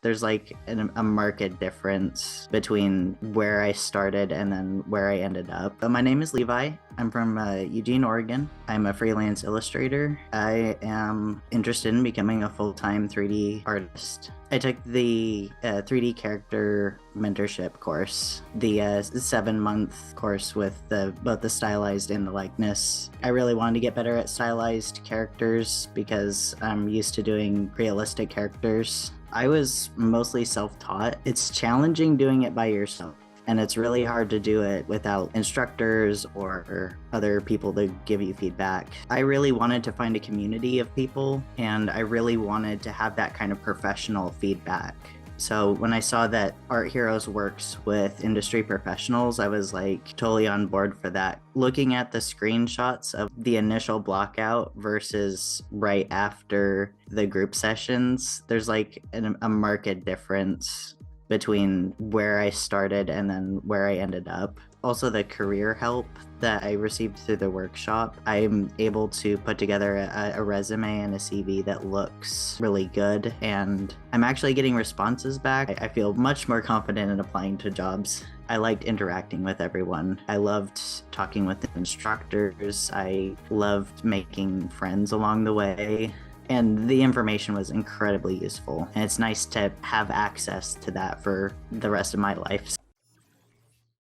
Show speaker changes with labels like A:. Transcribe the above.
A: There's like a marked difference between where I started and then where I ended up. My name is Levi. I'm from Eugene, Oregon. I'm a freelance illustrator. I am interested in becoming a full-time 3D artist. I took the 3D character mentorship course, the 7-month course with both the stylized and the likeness. I really wanted to get better at stylized characters because I'm used to doing realistic characters. I was mostly self-taught. It's challenging doing it by yourself, and it's really hard to do it without instructors or other people to give you feedback. I really wanted to find a community of people, and I really wanted to have that kind of professional feedback. So when I saw that Art Heroes works with industry professionals, I was like totally on board for that. Looking at the screenshots of the initial blockout versus right after the group sessions, there's like a marked difference between where I started and then where I ended up. Also, the career help that I received through the workshop, I'm able to put together a resume and a CV that looks really good, and I'm actually getting responses back. I feel much more confident in applying to jobs. I liked interacting with everyone. I loved talking with the instructors. I loved making friends along the way. And the information was incredibly useful. And it's nice to have access to that for the rest of my life.